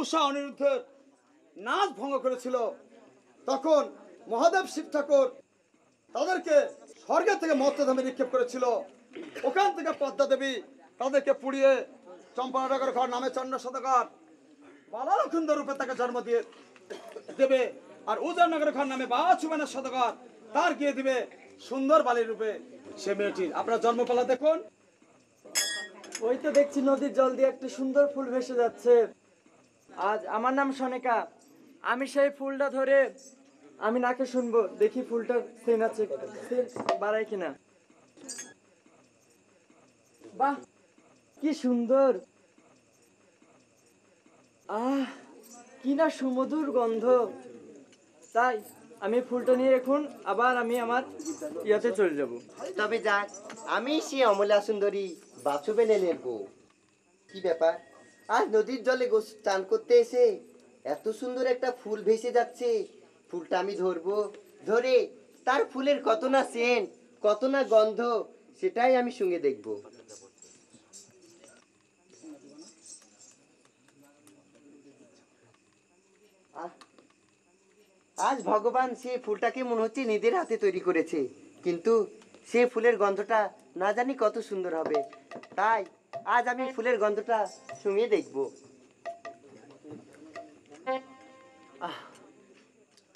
উষা অনিরুদ্ধের নাচ ভঙ্গ করেছিল, তখন মহাদেব শিব ঠাকুর তাদেরকে স্বর্গ থেকে মর্তধামে নিক্ষেপ করেছিল। ওখান থেকে পদ্মা দেবী তাদেরকে পুড়িয়ে চম্পানগর ঘর নামে চন্দ্র শতকর বালালখুন্দ রূপে তাকে জন্ম দিয়ে দেবে, আর উদয়নগর ঘর নামে বাছুবানের শতকর তার গিয়ে দিবে সুন্দর বালির রূপে সে মেয়েটির। আপনার জন্মপালা দেখুন। ওই তো দেখছি নদীর জল দিয়ে একটা সুন্দর ফুল ভেসে যাচ্ছে। আজ আমার নাম সনেকা। আমি সেই ফুলটা ধরে আমি নাকে শুনবো, দেখি ফুলটার সেন আছে, সেন বাড়ায় কিনা। বাহ, কি সুন্দর! আহ, কি না সুমধুর গন্ধ! তাই আমি ফুলটা নিয়ে এখন আবার আমি আমার ইয়াতে চলে যাব। তবে যাক, আমি সে অমলা সুন্দরী বাছুবেনের বউ। কি ব্যাপার, আজ নদীর জলে স্নান করতে এসে এত সুন্দর একটা ফুল ভেসে যাচ্ছে, ফুলটা আমি ধরবো, ধরে তার ফুলের কত না সেন্ট, কত না গন্ধ, সেটাই আমি সঙ্গে দেখবো। আজ ভগবান সে ফুলটাকে মনে হচ্ছে নিজের হাতে তৈরি করেছে, কিন্তু সে ফুলের গন্ধটা না জানি কত সুন্দর হবে। তাই আজ আমি ফুলের গন্ধটা শুঙে দেখব।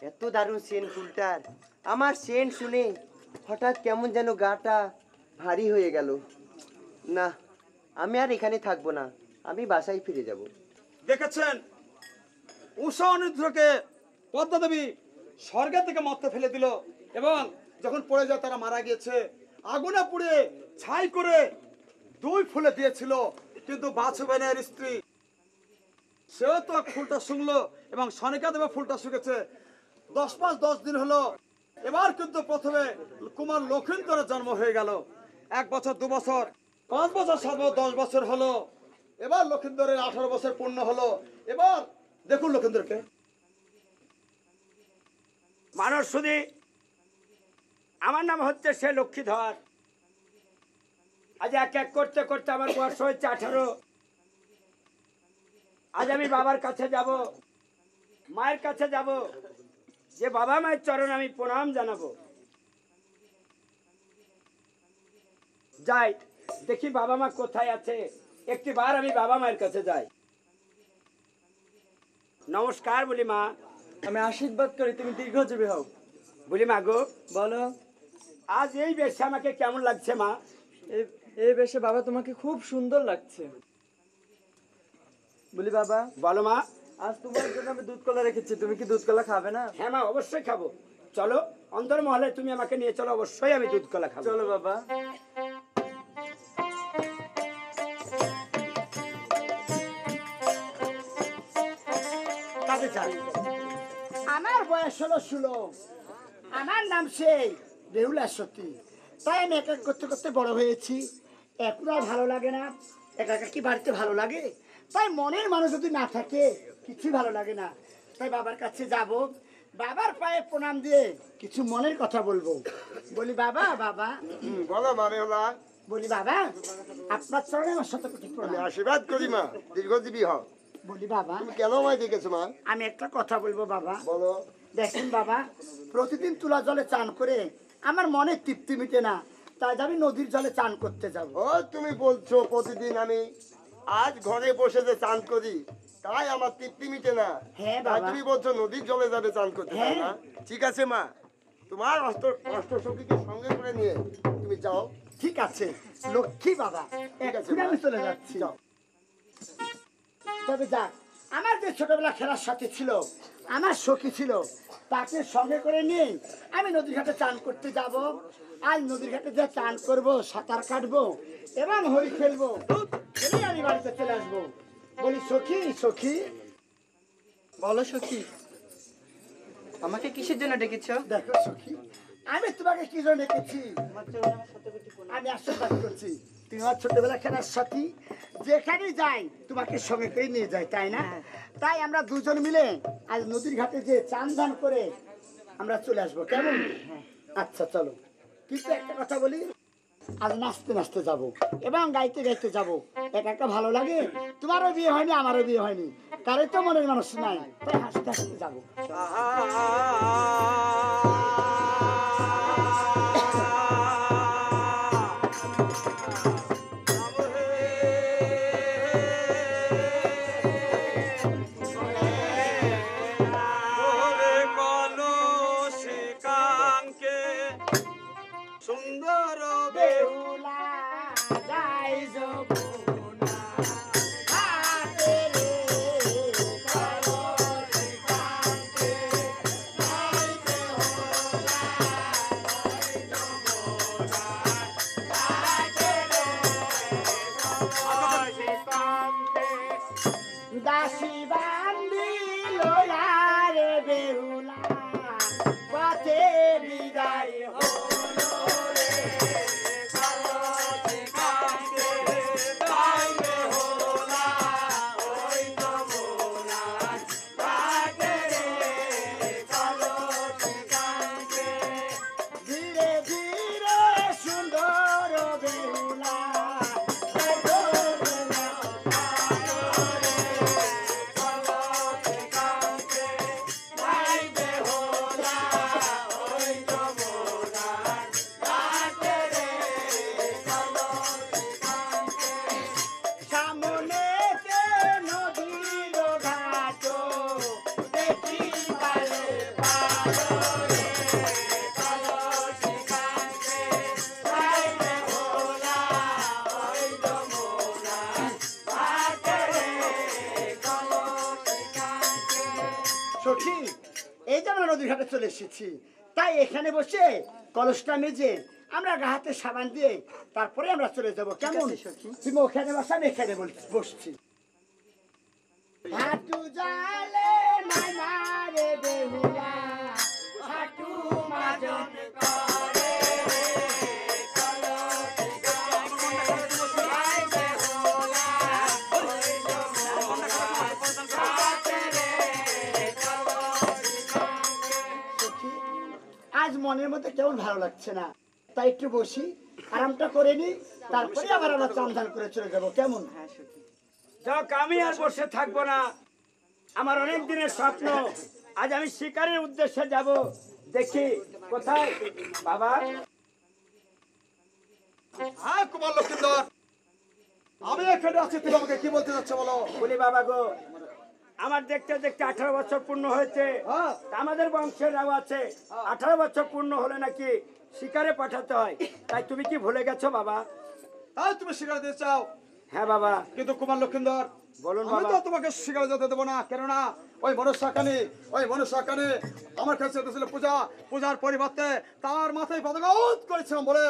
এত দারুণ সেন্ট ফুলটার। আমার সেন্ট শুনে হঠাৎ কেমন যেন গাটা ভারী হয়ে গেল। না, আমি আর এখানে থাকবো না, আমি বাসায় ফিরে যাব। দেখেছেন উষা অনিরুদ্ধকে পদ্মা দেবী স্বর্গ থেকে মর্তে ফেলে দিল, এবং যখন পড়ে যায় তারা মারা গিয়েছে। আগুনে পুড়ে ছাই করে দুই ফুলে দিয়েছিল, কিন্তু বাছুবেনের স্ত্রী সেও তো ফুলটা শুনলো, এবং সনিকা দেবী ফুলটা শুকেছে। 10 মাস 10 দিন হলো। এবার কিন্তু প্রথমে কুমার লক্ষিন্দরের জন্ম হয়ে গেল। 1 বছর 2 বছর 5 বছর 7 বছর 10 বছর হলো। এবার লক্ষিন্দরের 18 বছর পূর্ণ হলো। এবার দেখুন লক্ষিন্দরকে। মানুষ শুধু আমার নাম হচ্ছে সে লক্ষ্মীধর। আজ এক এক করতে করতে আমার বয়স হয়েছে 18। আজ আমি বাবার কাছে যাব, মায়ের কাছে যাব, যে বাবা মায়ের চরণ আমি প্রণাম জানাবো। যাই দেখি বাবা মা কোথায় আছে, একটি বার আমি বাবা মায়ের কাছে যাই। নমস্কার বলি মা। আমি আশীর্বাদ করি তুমি দীর্ঘজীবী হও। বলি মা গো, বলো। আজ এই বেশে আমাকে কেমন লাগছে মা? এই বেশে বাবা তোমাকে খুব সুন্দর লাগছে। বলি বাবা। বলো মা। আজ তোমার জন্য আমি দুধ কলা রেখেছি, তুমি কি দুধ কলা খাবে না? হ্যাঁ মা, অবশ্যই খাবো। চলো অন্দর মহলে তুমি আমাকে নিয়ে চলো, অবশ্যই আমি দুধ কলা খাবো। চলো বাবা। কাজে যাই। আমার বয়স হলো 16। আমার নাম সেই বেহুলা সতী। তাই আমি এক এক করতে করতে বড় হয়েছি। এখন আর ভালো লাগে না। একা একা কি বাড়িতে ভালো লাগে? তাই মনের মানুষ যদি না থাকে কিছুই ভালো লাগে না। তাই বাবার কাছে যাব, বাবার পায়ে প্রণাম দিয়ে কিছু মনের কথা বলবো। বলি বাবা, বাবা। বলো মা বেহুলা। বলি বাবা, আপনার চরণে আমার শতকোটি আমি প্রণাম। আশীর্বাদ করি মা, দীর্ঘজীবী হও। বলি বাবা, তুমি কেন আমায় ডেকেছো মা? আমি একটা কথা বলবো বাবা। বলো। দেখুন বাবা, প্রতিদিন তুলা জলে চান করে আমার মনে তৃপ্তি মিটে না, তাই আমি নদীর জলে চান করতে যাব। ও তুমি বলছো প্রতিদিন আমি আজ ঘরে বসে যে চান করি তাই আমার তৃপ্তি মিটে না? হ্যাঁ তাই বাবা। তুমি বলছো নদীর জলে যাবে চান করতে, তাই না? হ্যাঁ। ঠিক আছে মা, তোমার অষ্ট সখীকে সঙ্গে করে নিয়ে তুমি যাও। ঠিক আছে লক্ষ্মী বাবা, ঠিক আছে এক্ষুনি মা। আমি চলে যাচ্ছি। যাও। তবে যাক, আমার যে ছোটবেলা খেলার সাথে ছিল, আমার সখী ছিল, তাকে সঙ্গে করে নিয়ে আমি নদীর ঘাটে চান করতে যাব। আজ নদীর ঘাটে যে চান করব, সাঁতার কাটবো এবং হরি খেলবো, খেলেই আমি বাড়িতে চলে আসবো। বলি সখী, সখী। বলো সখী, আমাকে কিসের জন্য ডেকেছো? দেখো সখী, আমি তোমাকে কি জন্য ডেকেছি? আমি আশীর্বাদ করছি, তুমি আমার ছোটবেলা খেলার সাথী, যেখানে যাই তোমাকে সঙ্গে করে নিয়ে যাই, তাই না? তাই আমরা দুজন মিলে আজ নদীর ঘাটে যে চান দান করে আমরা চলে আসবো, কেমন? আচ্ছা চলো। কিন্তু একটা কথা বলি, আজ নাচতে নাচতে যাব এবং গাইতে গাইতে যাব। একা একা ভালো লাগে। তোমারও বিয়ে হয়নি, আমারও বিয়ে হয়নি, কারোই তো মনের মানুষ নাই, তাই হাসতে হাসতে যাবো। ওরে কলসিকাঙ্কে সুন্দর বেহুলা যাই যমুনা ঘাটে রে, কলসিকান্তে যাই বেহুলা, যাই যমুনা ঘাটে রে, কলসিকান্তে। দাসী বান্ধিল রে বেহুলা, পথে বিদায় হলো রে, কলসিকান্তে যাই বেহুলা, ওই যমুনার ঘাটে রে, কলসিকান্তে। ধীরে ধীরে সুন্দর বেহুলা, সামনেতে নদীর ঘাট দেখিবারে ভালো রে, কলসিকান্তে যাই বেহুলা, ওই যমুনার ঘাটে রে, কলসিকান্তে। সখী, এই যে আমরা নদীর ঘাটে চলে এসেছি, তাই এখানে বসে কলসটা মেজে আমরা গা হাতে সাবান দিয়ে তারপরে আমরা চলে যাব। কেমন? তুমি ওখানে বসা, আমি এখানে বসছি। হাঁটু জালে নাইনা রে বেহুলা, হাঁটু মাজন করে রে, কলসিকান্তে যাই বেহুলা, ওই যমুনার ঘাটে রে, কলসিকান্তে। সখী, আজ মনের মধ্যে কেমন ভালো লাগছে না, তাই একটু বসি, আরামটা করে নি, তারপরে আবার আমরা চান ধান করে চলে যাবো। কেমন? যাক, আমি আর বসে থাকবো না। আমার অনেক দিনের স্বপ্ন, আজ আমি শিকারের উদ্দেশ্যে যাব। দেখি কোথায় বাবা। হ্যাঁ কুমার লক্ষিন্দর, আমি এখানে আছি, তুমি আমাকে কি বলতে যাচ্ছ বলো। বলি বাবা গো, আমার দেখতে দেখতে 18 বছর পূর্ণ হয়েছে। হ্যাঁ। তা আমাদের বংশেরাও আছে 18 বছর পূর্ণ হলে নাকি শিকারে পাঠাতে হয়। তাই তুমি কি ভুলে গেছো বাবা? তাই তুমি শিকার দিতে চাও? হ্যাঁ বাবা। কিন্তু কুমার লক্ষিন্দর, বলুন আমি বাবা। তো তোমাকে শিকারে যেতে দেবো না, কেননা ওই মনুষ্যকানে আমার কাছে এসেছিল পূজার পরিবর্তে তার মাথায় পদাঘাত করেছিলাম বলে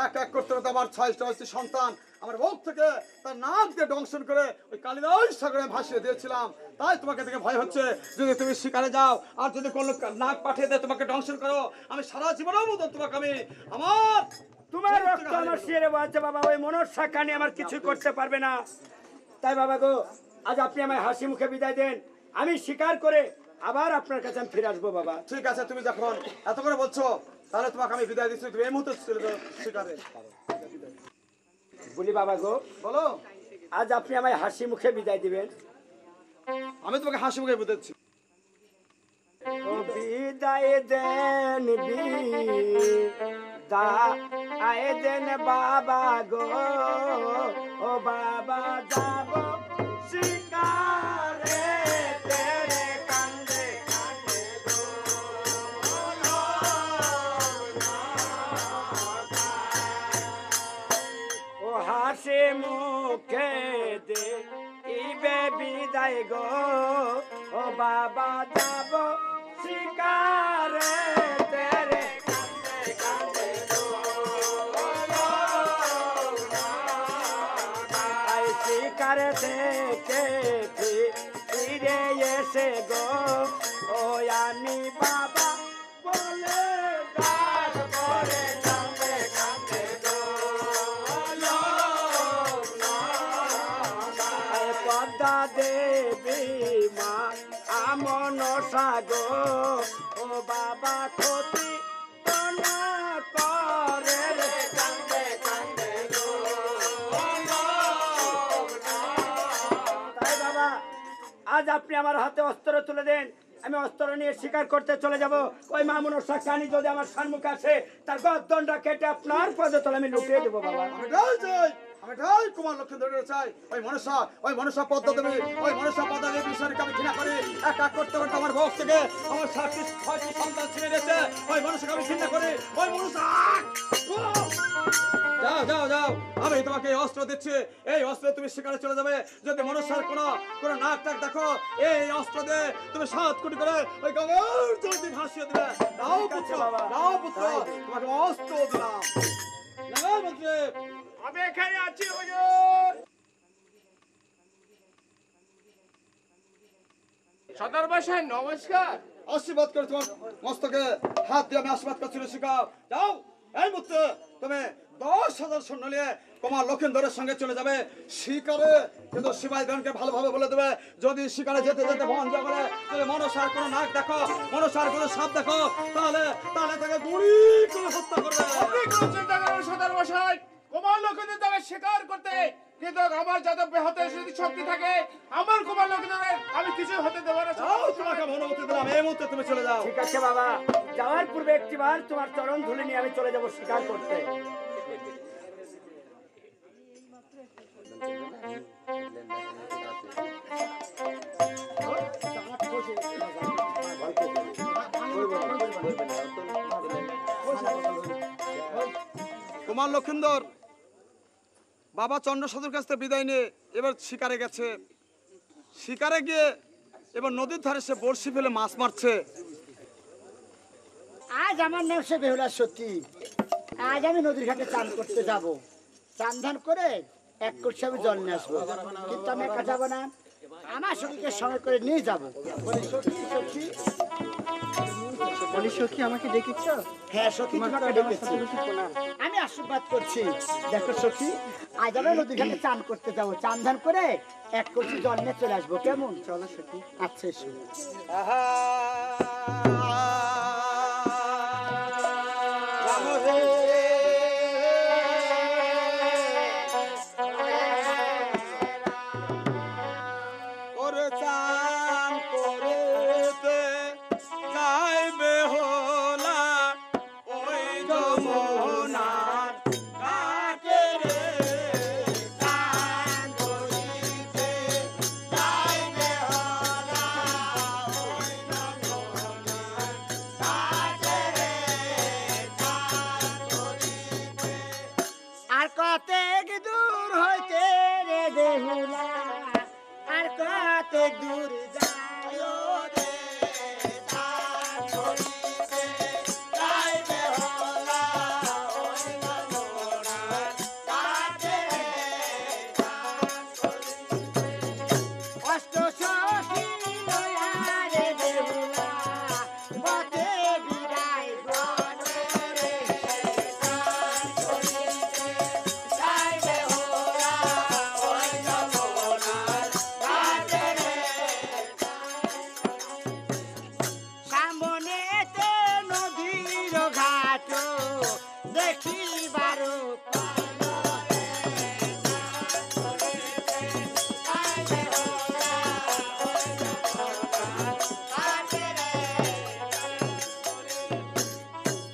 এক এক করতে করতে আমার 6টি সন্তান আমার মুখ থেকে তার নাক দিয়ে দংশন করে ওই কালিদাস সাগরে ভাসিয়ে দিয়েছিলাম। তাই তোমাকে দেখে ভয় হচ্ছে, যদি তুমি শিকারে যাও আর যদি কোনো নাক পাঠিয়ে দেয় তোমাকে দংশন করো, আমি সারা জীবনের মতো তোমাকে আমি আমার তোমার রক্ত আমার শিরে বইছে বাবা, ওই মনস্যা কানে আমার কিছু করতে পারবে না। তাই বাবা গো, আজ আপনি আমায় হাসি মুখে বিদায় দেন, আমি স্বীকার করে আবার আপনার কাছে আমি ফিরে আসবো বাবা। ঠিক আছে, তুমি যখন এত করে বলছো তাহলে তোমাকে আমি বিদায় দিচ্ছি, তুমি এই মুহূর্তে চলে যাও শিকারে। বলি বাবা গো, বলো। আজ আপনি আমায় হাসি মুখে বিদায় দিবেন। আমি তোমাকে হাসি মুখে বুঝাচ্ছি। ও বিদায় দেন, বিদায় দেন বাবা গো, ও বাবা যাব শিকারে, তেরে কান্দে কান্দে গো, ও হাসি মুখে দে ইবে বিদায় গো, ও বাবা যাব শিকারে, তেরে কান্দে কান্দে গো, আই শিকারে থেকে ফিরে এসে গো, ও আমি বাবা বলে ডাক করে কান্দে কান্দে গো, পদ্মা দেবী মা আমন সাগো, ও বাবা ক্ষতি না করে রে, কান্দে আপনি আমার হাতে অস্ত্র তুলে দেন, আমি অস্ত্র নিয়ে শিকার করতে চলে যাব। ওই মামুনুর শাহ কানি যদি আমার সম্মুখে আসে, তার গর্দনটা কেটে আপনার পদতলে আমি লুটিয়ে দেবো বাবা। আমি ঢাল চাই, আমি ঢাল কুমার লক্ষিন্দরের চাই। ওই মনসা পদ্মা দেবী, ওই মনসা পদ্মা দেবী বিষয়কে আমি ঘৃণা করি। এক এক করতে করতে আমার ভোগ থেকে আমার 6টি সন্তান ছিনে গেছে। ওই মনসাকে আমি ঘৃণা করি। ওই মনসা, যাও যাও যাও, আমি তোমাকে এই অস্ত্র দিচ্ছি। এই অস্ত্রে তুমি শিকারে চলে যাবে। যদি মনসার কোনো নাক টাক দেখো, এই অস্ত্র দিয়ে তুমি 7 কোটি করে ওই গঙ্গার জলে ভাসিয়ে দিবে। দাও পুত্র, দাও পুত্র, তোমাকে অস্ত্র দিলাম। লাগাও মন্ত্রী। আমি এখানে আছি হুজুর। সদর বাসায় নমস্কার। আশীর্বাদ করে তোমার মস্তকে হাত দিয়ে আমি আশীর্বাদ করছি শিখাও। যাও এই মুহূর্তে তুমি 10,000 সৈন্য নিয়ে কুমার লক্ষিন্দরের সঙ্গে চলে যাবে শিকারে। কিন্তু সিপাহীগণকে ভালোভাবে বলে দেবে, যদি শিকারে যেতে যেতে বন জঙ্গলে তুমি মনসার কোনো নাক দেখো, মনসার কোনো সাপ দেখো, তাহলে তাকে গুলি করে হত্যা করবে। আপনি কোনো চিন্তা করবেন সদর বাসায়, কুমার লক্ষিন্দর যাবে শিকার করতে, কিন্তু আমার যাতে বেহতে শক্তি থাকে, আমার কুমার লক্ষিন্দরের আমি কিছু হতে দেবো না। যাও, তোমাকে অনুমতি দিলাম, এই মুহূর্তে তুমি চলে যাও। ঠিক আছে বাবা, যাওয়ার পূর্বে একটিবার তোমার চরণ ধুলে নিয়ে আমি চলে যাব শিকার করতে। কুমার লক্ষিন্দর বাবা চন্দ্রসাধুর কাছ থেকে বিদায় নিয়ে এবার শিকারে গেছে। শিকারে গিয়ে এবার নদীর ধারে সে বড়শি ফেলে মাছ মারছে। আজ আমার নাম সে বেহুলা সতী। আজ আমি নদীর ঘাটে চান করতে যাব। চান ধান করে এক করছি আমি জল নিয়ে আসবো, কিন্তু আমি একা যাবো না, আমার সখীকে সঙ্গে করে নিয়ে যাবো। বলি সখী, সখী, বলি সখী আমাকে ডেকেছ? হ্যাঁ সখী, তোমাকে ডেকেছি। আমি আশীর্বাদ করছি। দেখো সখী, আজ আমরা নদীর ঘাটে চান করতে যাবো। চান ধান করে এক করছি জল নিয়ে চলে আসবো, কেমন? চলো সখী। আচ্ছা এসো। ওরে চান করেতে যাইবে হলা ওই যমুনার ঘাটে রে। চান করিতে যাইবে হলা ওই যমুনার ঘাটে রে। চান করিতে। আর কতেক দূর হইতে রে বেহুলা, আর কতেক দূর যায় রে। চান করিতে যাইবে হলা ওই যমুনার ঘাটে রে। অষ্ট সখী লয়া রে বেহুলা, পথে বিদায় বনে রে। চান করিতে যাইবে হলা ওই যমুনার ঘাটে রে। সামনেতে নদীর ঘাট দেখিবার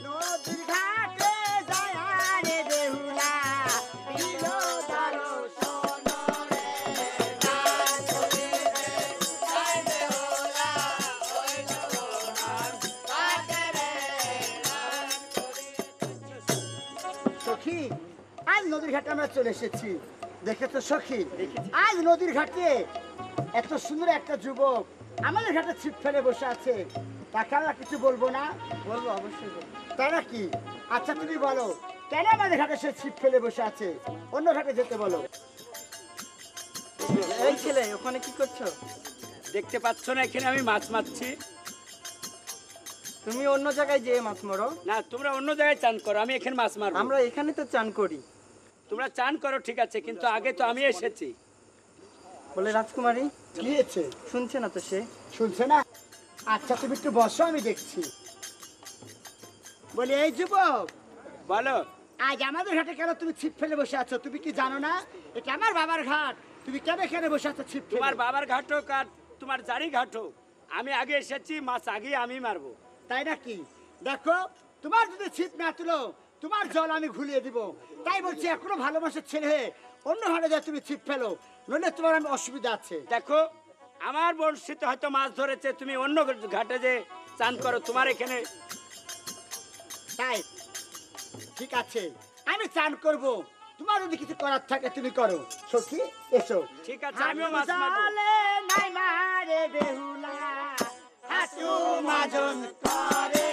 নদীর ঘাটে যায় রে বেহুলা, দিল দর্শন রে। চান করিতে যাইবে হলা ওই যমুনার ঘাটে রে। সখী, আজ নদীর ঘাটে আমরা চলে এসেছি। দেখেছো সখী, আজ নদীর ঘাটে এত সুন্দর একটা যুবক আমাদের ঘাটে ছিপ ফেলে বসে আছে। তাকে আমরা কিছু বলবো না? বলবো, অবশ্যই বলবো। তাই নাকি? আচ্ছা তুমি বলো, কেন আমাদের ঘাটে সে ছিপ ফেলে বসে আছে? অন্য ঘাটে যেতে বলো। এই ছেলে ওখানে কি করছো? দেখতে পাচ্ছ না এখানে আমি মাছ মারছি? তুমি অন্য জায়গায় যেয়ে মাছ মারো। না, তোমরা অন্য জায়গায় চান করো, আমি এখানে মাছ মারবো। আমরা এখানে তো চান করি। তোমরা চান করো ঠিক আছে, কিন্তু আগে তো আমি এসেছি। বলে রাজকুমারী কি হয়েছে? শুনছে না তো সে? শুনছে না? আচ্ছা তুমি একটু বসো, আমি দেখছি। বলি এই যুবক, বলো। আজ আমাদের ঘাটে কেন তুমি ছিপ ফেলে বসে আছো? তুমি কি জানো না এটা আমার বাবার ঘাট? তুমি কেন এখানে বসে আছো ছিপ ফেলে? তোমার বাবার ঘাট হোক আর তোমার জারি ঘাটো, আমি আগে এসেছি, মাছ আগে আমি মারবো। তাই নাকি? দেখো, তোমার যদি ছিপ না তুলো, তোমার জল আমি ঘুলিয়ে দিব। তাই বলছি, এখনো ভালোবাসার ছেলে হয়ে অন্য হাটে যা তুমি ছিপ ফেলো, নইলে তোমার আমি অসুবিধা আছে। দেখো, আমার বড়শিতে হয়তো মাছ ধরেছে, তুমি অন্য ঘাটে যে চান করো, তোমার এখানে। তাই ঠিক আছে, আমি চান করব। তোমার যদি কিছু করার থাকে তুমি করো। সখী এসো। ঠিক আছে, আমিও মাছ মারবো। জালে নাই মারে বেহুলা, হাঁটু মাজন করে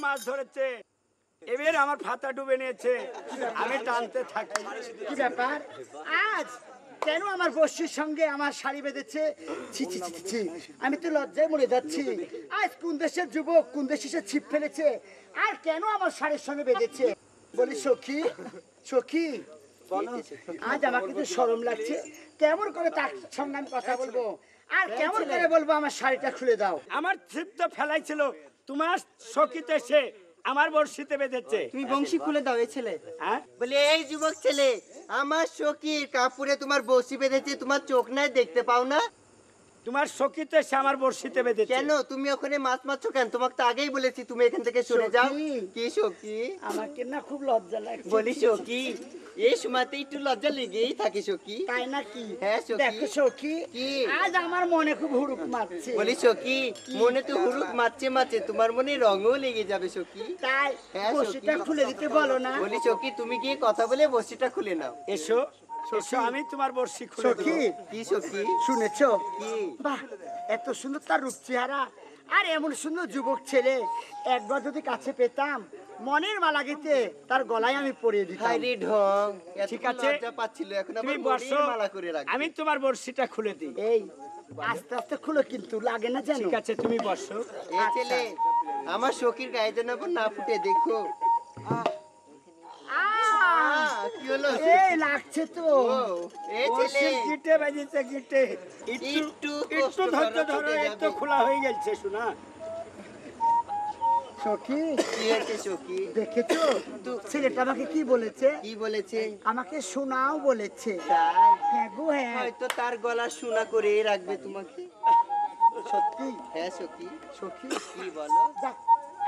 মাছ ধরেছে, এবার আমার ফাতা ডুবে নিয়েছে, আমি টানতে থাকি। কি ব্যাপার? আজ কেন আমার বর্ষির সঙ্গে আমার শাড়ি বেঁধেছে? ছি ছি ছি ছি, আমি তো লজ্জায় মরে যাচ্ছি। আজ কোন দেশের যুবক কোন দেশে সে ছিপ ফেলেছে, আর কেন আমার শাড়ির সঙ্গে বেঁধেছে? বলি সখী, সখী আজ আমাকে তো শরম লাগছে। কেমন করে তার সঙ্গে আমি কথা বলবো, আর কেমন করে বলবো আমার শাড়িটা খুলে দাও? আমার ছিপ তো ফেলাইছিল, তোমার সকিতে এসে আমার বড়শিতে বেঁধেছে। তুমি বংশী খুলে দাও এই ছেলে। হ্যাঁ, বলে এই যুবক ছেলে, আমার সখীর কাপড়ে তোমার বসি বেঁধেছে, তোমার চোখ নাই, দেখতে পাও না? তোমার সকিতে এসে আমার বড়শিতে বেঁধেছে। কেন তুমি ওখানে মাছ মারছো কেন? তোমাকে তো আগেই বলেছি তুমি এখান থেকে সরে যাও। সখী। কি সখী? আমাকে না খুব লজ্জা লাগছে। বলি সখী, এই সময়তে একটু লজ্জা লেগেই থাকে সখী। তাই নাকি? হ্যাঁ, সখী। দেখো সখী, কি? আজ আমার মনে খুব হুড়ুক মারছে। বলি সখী, মনে তো হুরুক মারছে মারছে, তোমার মনে রঙও লেগে যাবে সখী। তাই হ্যাঁ, বসিটা সখী। খুলে দিতে বলো না। বলি সখী, তুমি গিয়ে কথা বলে বসিটা খুলে নাও। এসো এসো, আমি তোমার বড়শি খুলে দেব। সখী কি সখী? শুনেছো? কি? বাহ, এত সুন্দর তার রূপ চেহারা, আর এমন সুন্দর যুবক ছেলে, একবার যদি কাছে পেতাম, মনের মালা গেতে তার গলায় আমি পরিয়ে দিতাম। হায় রে ঢং, এত ঠিক তো আছে, লজ্জা পাচ্ছিল, এখন তুমি আবার বসো, মনের মালা করে রাখবে। আমি তোমার বড়শিটা খুলে দিই। এই আস্তে আস্তে খুলো, কিন্তু লাগে না যেন। ঠিক আছে, তুমি বসো। এই ছেলে, আমার সখীর গায়ে যেন আবার না ফুটে, দেখো। কি হলো? এই লাগছে তো। ও, এই ছেলে, বড়শির গিটে বাজিছে, গিটে। একটু একটু ধৈর্য ধরো, একটু খোলা হয়ে গেছে শোনা। সখী কি হয়েছে সখী? দেখেছো ছেলেটা আমাকে কি বলেছে? কি বলেছে? আমাকে শোনাও বলেছে। তাই? হ্যাঁ গো হ্যাঁ। হয়তো তার গলা সোনা করে রাখবে তোমাকে। সত্যি হ্যাঁ সখী। সখী, কি বলো? যাক,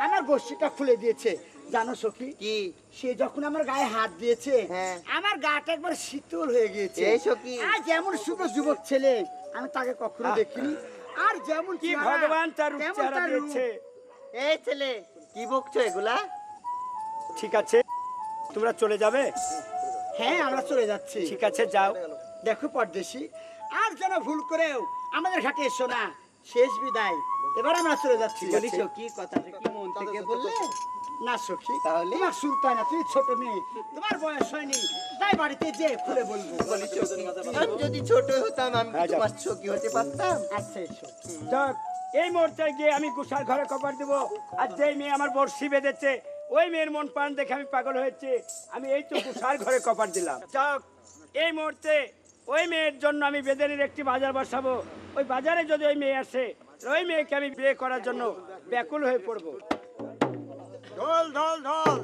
আমার বর্ষিটা খুলে দিয়েছে। জানো সখী, কি? সে যখন আমার গায়ে হাত দিয়েছে, হ্যাঁ। আমার গাটা একবার শীতল হয়ে গিয়েছে। এই সখী। আর যেমন সুন্দর যুবক ছেলে আমি তাকে কখনো দেখিনি, আর যেমন কি চেহারা, ভগবান তার রূপ তেমন চেহারা তার রূপ। দিয়েছে। এই ছেলে, কি বকছো এগুলা? ঠিক আছে, তোমরা চলে যাবে? হ্যাঁ, আমরা চলে যাচ্ছি। ঠিক আছে, যাও। দেখো পরদেশি, আর যেন ভুল করেও আমাদের ঘাটে এসো না। শেষ বিদায়, এবার আমরা চলে যাচ্ছি। বলি সখী, কথাটা কি মন থেকে বললে? না সখী, তাহলে? তোমার শুনতে হয় না, তুমি ছোট মেয়ে, তোমার বয়স হয়নি, তাই বাড়িতে যে খুলে বলবো। বলি সখী, আমি যদি ছোট হতাম আমি কি হ্যাঁ, যাও। তোমার সখী হতে পারতাম? আচ্ছা এসো। যাক, এই মুহূর্তে গিয়ে আমি গুসার ঘরে কপার দেব। আর যেই মেয়ে আমার বড়শি বেঁধেছে, ওই মেয়ের মন প্রাণ দেখে আমি পাগল হয়েছে, আমি এই তো গুসার ঘরে কপার দিলাম। যাক, এই মুহূর্তে ওই মেয়ের জন্য আমি বেদেনির একটি বাজার বসাবো। ওই বাজারে যদি ওই মেয়ে আসে, ওই মেয়েকে আমি বিয়ে করার জন্য ব্যাকুল হয়ে পড়বো। ঢোল ঢোল ঢোল,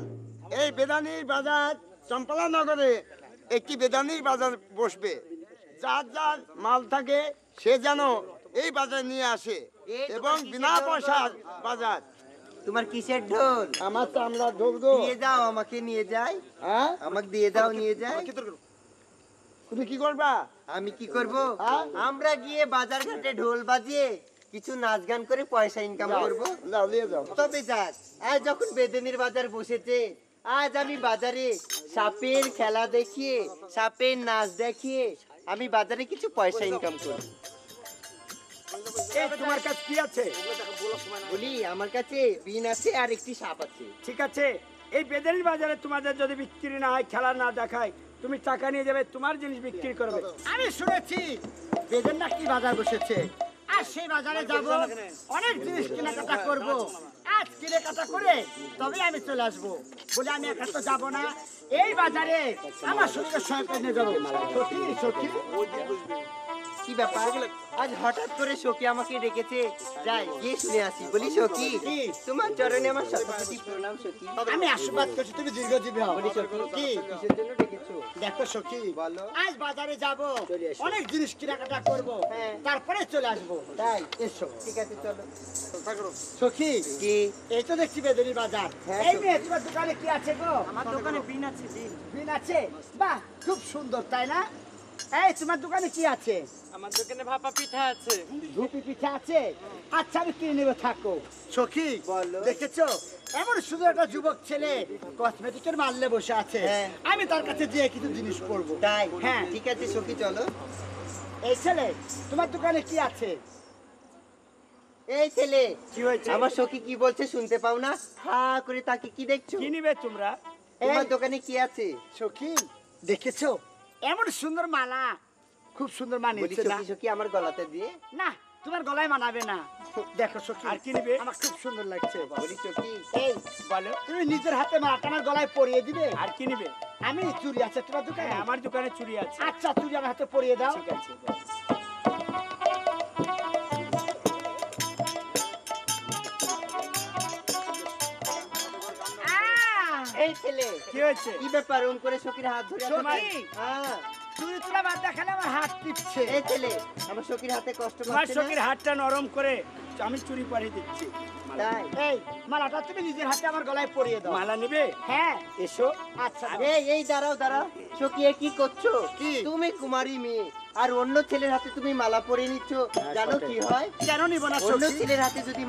এই বেদানির বাজার চম্পলা নগরে একটি বেদানির বাজার বসবে। যার যার মাল থাকে সে যেন এই বাজারে নিয়ে আসে এই তো এবং কিসের বিনা ঢোল পয়সার বাজে? বাজার। তোমার কিসের ঢোল? আমার তো আমরা ঢোল গো। দিয়ে দাও, আমাকে নিয়ে যাই। হ্যাঁ, আমাকে দিয়ে দাও, নিয়ে যাই। তুমি কি করবা? আমি কি করব? হ্যাঁ? আমরা গিয়ে বাজার ঘাটে ঢোল বাজিয়ে কিছু নাচ গান করে পয়সা ইনকাম করব। যাও নিয়ে যাও। তবে যাক, আজ যখন বেদেনির বাজার বসেছে, আজ আমি বাজারে সাপের খেলা দেখিয়ে, সাপের নাচ দেখিয়ে আমি বাজারে কিছু পয়সা ইনকাম করব। এই তোমার কাছে কি আছে? বলি, আমার কাছে বিন আছে আর একটি সাপ আছে। ঠিক আছে, এই বেদেনির বাজারে তোমাদের যদি বিক্রি না হয়, খেলা না দেখায়, তুমি টাকা নিয়ে যাবে, তোমার জিনিস বিক্রি করবে। আমি শুনেছি বেদের নাকি বাজার বসেছে, আর সেই বাজারে যাব, অনেক জিনিস কেনাকাটা করব। আজ কেনাকাটা করে তবে আমি চলে আসবো। বলে আমি একা তো যাবো না, এই বাজারে আমার সঙ্গে সঙ্গে নিয়ে যাবো। সখী সখী, কি ব্যাপার? আজ হঠাৎ করে সখী আমাকে ডেকেছে, যাই গিয়ে শুনে আসি। বলি সখী, তোমার চরণে আমার শতকোটি প্রণাম সখী। আমি আশীর্বাদ করছি তুমি দীর্ঘজীবী হও। বলি সখী, কি কিসের জন্য ডেকেছো? দেখো সখী, বলো। আজ বাজারে যাব, চলে এসো। অনেক জিনিস কেনাকাটা করব, হ্যাঁ। তারপরে চলে আসবো। তাই? এসো ঠিক আছে, চলো। সখী, কি? এই তো দেখছি বেদনির বাজার। হ্যাঁ, এই সখী। মেয়ে, তোমার দোকানে কি আছে গো? আমার দোকানে বিন আছে, বিন। বিন আছে? বাহ, খুব সুন্দর, তাই না? এই তোমার দোকানে কি আছে? আমার দোকানে ভাপা পিঠা আছে। ধুপি পিঠা আছে? আচ্ছা, আমি কিনে নেবো, থাকো। সখী, বলো। দেখেছো এমন সুন্দর একটা যুবক ছেলে কসমেটিকের মাল্যে বসে আছে, হ্যাঁ। আমি তার কাছে গিয়ে কিছু জিনিস করবো। তাই? হ্যাঁ। ঠিক আছে সখী, চলো। এই ছেলে, তোমার দোকানে কি আছে? এই ছেলে, কি হয়েছে? আমার সখী কি বলছে শুনতে পাও না? হা করে তাকে কি দেখছো? কি নিবে তোমরা? তোমার এই, দোকানে কি আছে? সখী, দেখেছো এমন সুন্দর মালা, খুব সুন্দর বলি মানিয়েছে না? সখী সখী আমার গলাতে দিয়ে। না, তোমার গলায় মানাবে না। দেখো সখী, আর কি নিবে? আমার খুব সুন্দর লাগছে। বলি সখী, এই, বলো, তুমি নিজের হাতে মালাটা আমার গলায় পরিয়ে দিবে? আর কি নিবে? আমি চুরি আছে তোমার দোকানে? হ্যাঁ, আমার দোকানে চুরি আছে। আচ্ছা, চুরি আমার হাতে পরিয়ে দাও। ঠিক আছে। এই ছেলে, কি হয়েছে? কি ব্যাপার ওম করে সখীর হাত ধরে আছো? সখী, হ্যাঁ। চুরি তোলা বাদ দেখালে আমার হাত টিপছে। এই ছেলে, আমার সখীর হাতে কষ্ট তোমার পাচ্ছে সখীর না? হাতটা নরম করে আমি চুরি পরিয়ে দিচ্ছি। তাই? এই মালাটা তুমি নিজের হাতে আমার গলায় পরিয়ে দাও। মালা নিবে? হ্যাঁ। এসো। আচ্ছা, এই দাঁড়াও দাঁড়াও, সখী এ কি করছো? কি? তুমি কুমারী মেয়ে আর অন্য ছেলের হাতে তুমি মালা পরিয়ে নিচ্ছ, জানো কি হয়? কেন নিব না অন্য সখী? ছেলের হাতে যদি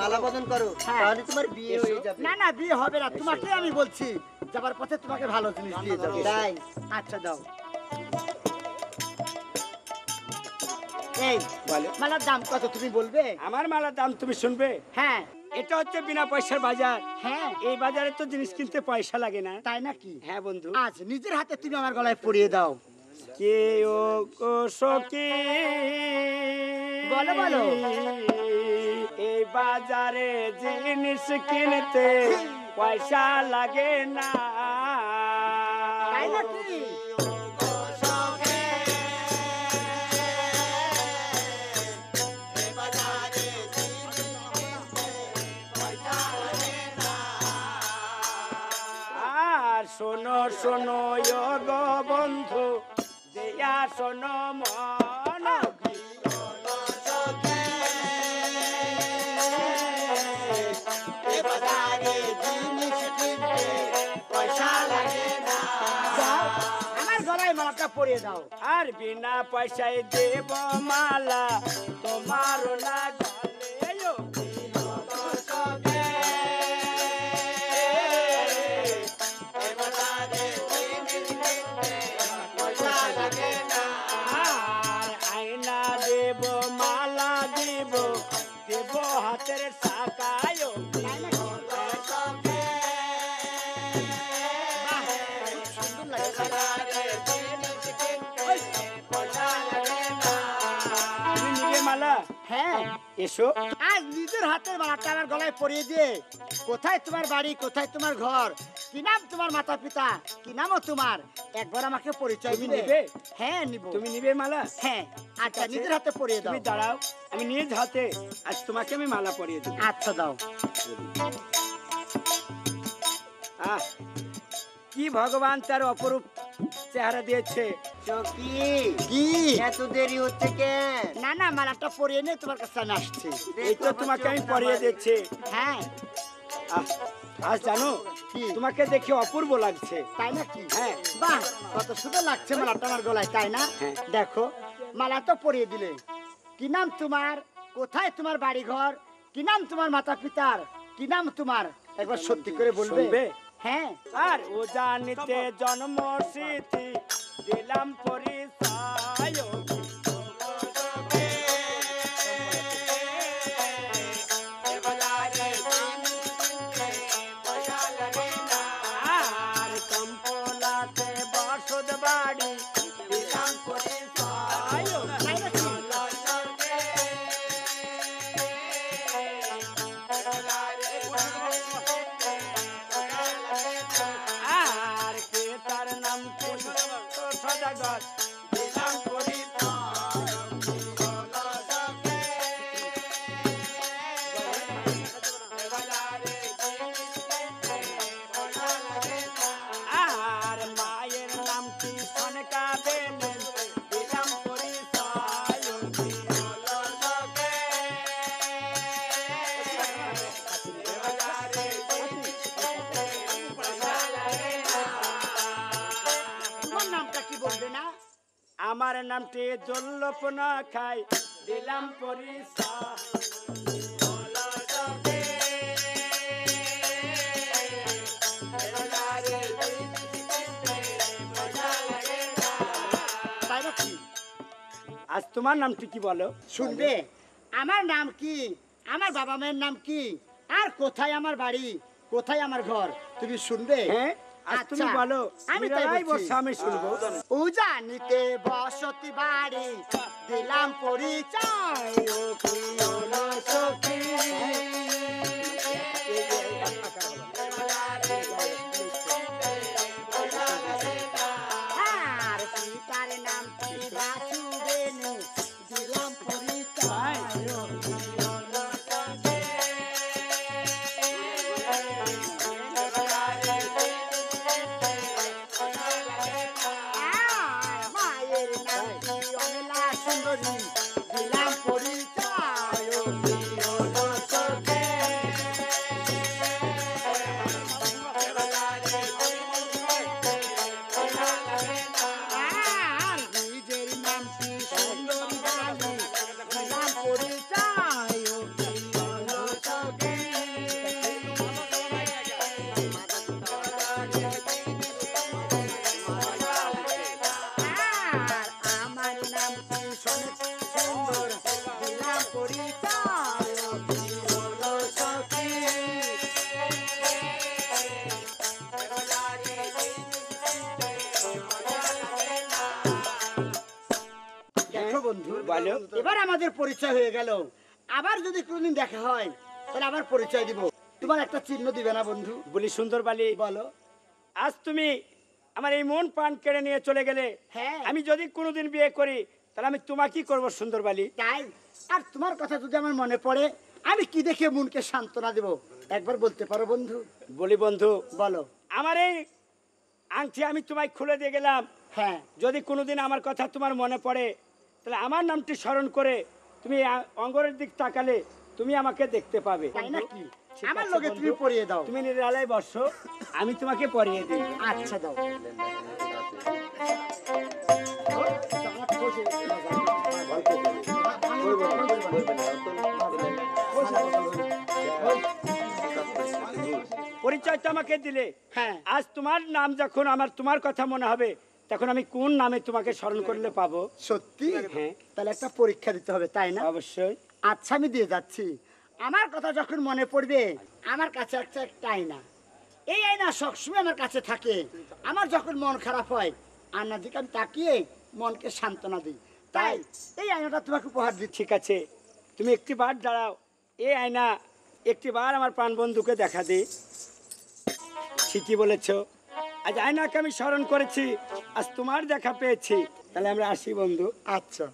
মালা বদন করো, হ্যাঁ। তাহলে তোমার বিয়ে হয়ে যাবে। না না, বিয়ে হবে না, তোমাকে আমি বলছি, যাবার পথে তোমাকে ভালো জিনিস দিয়ে যাবো। তাই? আচ্ছা, দাও। এই বলো। মালার দাম কত তুমি বলবে? আমার মালার দাম তুমি শুনবে? হ্যাঁ। এটা হচ্ছে বিনা পয়সার বাজার। হ্যাঁ, এই বাজারে তো জিনিস কিনতে পয়সা লাগে না। তাই নাকি? হ্যাঁ বন্ধু। আজ নিজের হাতে তুমি আমার গলায় পরিয়ে দাও। কে ও গো সখী, বলো, বলো। এই বাজারে জিনিস কিনতে পয়সা লাগে না। তাই নাকি? আর শোনো শোনো ও গো বন্ধু, দেয়া শোনো মন, দাও, আমার গলায় মালাটা পরিয়ে দাও। আর বিনা পয়সায় দেব মালা তোমার না গলে ও আর আয়না দেব, মালা দেব, দেব হাতের সাকায়। সুন্দর লাগছে। তুমি নিবে মালা? হ্যাঁ। এসো। আজ নিজের হাতের মালাটা আমার গলায় পরিয়ে দিয়ে, কোথায় তোমার বাড়ি, কোথায় তোমার ঘর, কি নাম তোমার মাতা পিতা, কি নামও তোমার, একবার আমাকে পরিচয় তুমি দিবে? নিবে? হ্যাঁ, নিব। তুমি নিবে মালা? হ্যাঁ। আচ্ছা, নিজের হাতে পরিয়ে দাও। তুমি দাঁড়াও, আমি নিজ হাতে আজ তোমাকে আমি মালা পরিয়ে দেবো। আচ্ছা, দাও। আহ, কি ভগবান তার অপরূপ চেহারা দিয়েছে। সখী কি এত দেরি হচ্ছে কেন? না না মালাটা পরিয়ে নে, তোমার কাছে আমি আসছি। এই তো তোমাকে আমি পরিয়ে দিচ্ছি। হ্যাঁ আহ, আজ জানো কি? তোমাকে দেখে অপূর্ব লাগছে। তাই নাকি? হ্যাঁ। বাহ, কত সুন্দর লাগছে মালাটা আমার গলায়, তাই না? হ্যাঁ। দেখো, মালা তো পরিয়ে দিলে। কি নাম তোমার? কোথায় তোমার বাড়ি ঘর? কি নাম তোমার মাতা পিতার? কি নাম তোমার? একবার সত্যি করে বলবে? শুনবে? হ্যাঁ। আর ও জানিতে জন্ম স্মৃতি দিলাম পরিচয়। আর কম্পলাতে বসত বাড়ি দিলাম পরিচয়। তাই নাকি? আর কে তার নাম সদাগর দিলাম আর মায়ের নাম কি সনকা বেলেন দিলাম পরিচয়। তোমার নামটা কি বলবে না? আমার নামটি জল্লপনা খাই দিলাম পরিচয়। তাই নাকি? আজ তোমার নামটি কি বলো? শুনবে, আমার নাম কি, আমার বাবা মায়ের নাম কি, আর কোথায় আমার বাড়ি, কোথায় আমার ঘর, তুমি শুনবে? হ্যাঁ, আজ তুমি আচ্ছা, বলো। আমি তাই বিড়ালাই বলছি। বসে আমি শুনবো। উজানিতে বসতি বাড়ি দিলাম পরিচয়। ও কি হলো সখী? আর পিতার নাম কি বাসুদেব দিলাম পরিচয়। ও কি হলো সখী? আর মায়ের নাম কি অমলা সুন্দরী দিলাম পরিচয়। ও কি হলো সখী? আর নিজের নাম কি সুন্দরী রানী দিলাম পরিচয়। ও কি হলো সখী? আর আমার নাম কি সুন্দর দিলাম পরিচয়। ও কি হলো সখী? দেখো বন্ধু, বলো। এবার আমাদের পরিচয় হয়ে গেল। আবার যদি কোনদিন দেখা হয় তাহলে আবার পরিচয় দিব। তোমার একটা চিহ্ন দিবে না বন্ধু? বলি সুন্দর বালি, বলো। আজ তুমি আমার এই মন প্রাণ কেড়ে নিয়ে চলে গেলে, হ্যাঁ। আমি যদি কোনোদিন বিয়ে করি তাহলে আমি তোমাকেই করবো সুন্দর বালি। তাই? আর তোমার কথা যদি আমার মনে পড়ে, আমি কি দেখে মনকে সান্ত্বনা দেব একবার বলতে পারো বন্ধু? বলি বন্ধু, বলো। আমার এই আংটি আমি তোমায় খুলে দিয়ে গেলাম। হ্যাঁ। যদি কোনোদিন আমার কথা তোমার মনে পড়ে তাহলে আমার নামটি স্মরণ করে তুমি অঙ্গরের দিক তাকালে তুমি আমাকে দেখতে পাবে। তাই নাকি? ঠিক আমার আছে লগে বন্ধু। তুমি পরিয়ে দাও। তুমি নিরালায় বসো, আমি তোমাকে পরিয়ে দিই। আচ্ছা দাও। পরিচয় তো আমাকে দিলে, হ্যাঁ। আজ তোমার নাম যখন আমার তোমার কথা মনে হবে তখন আমি কোন নামে তোমাকে স্মরণ করলে পাবো? সত্যি? হ্যাঁ। তাহলে একটা পরীক্ষা দিতে হবে, তাই না? অবশ্যই। আচ্ছা, আমি দিয়ে যাচ্ছি। আমার কথা যখন মনে পড়বে, আমার কাছে একটা আয়না, এই আয়না সবসময় আমার কাছে থাকে। আমার যখন মন খারাপ হয়, আয়নার দিকে আমি তাকিয়ে মনকে সান্ত্বনা দিই। তাই এই আয়নাটা তোমাকে উপহার দিচ্ছি। ঠিক আছে, তুমি একটি বার দাঁড়াও, এই আয়না একটি বার আমার প্রাণ বন্ধুকে দেখা দিই। ঠিকই বলেছো, আজ আয়নাকে আমি স্মরণ করেছি, আজ তোমার দেখা পেয়েছি। তাহলে আমরা আসি বন্ধু। আচ্ছা।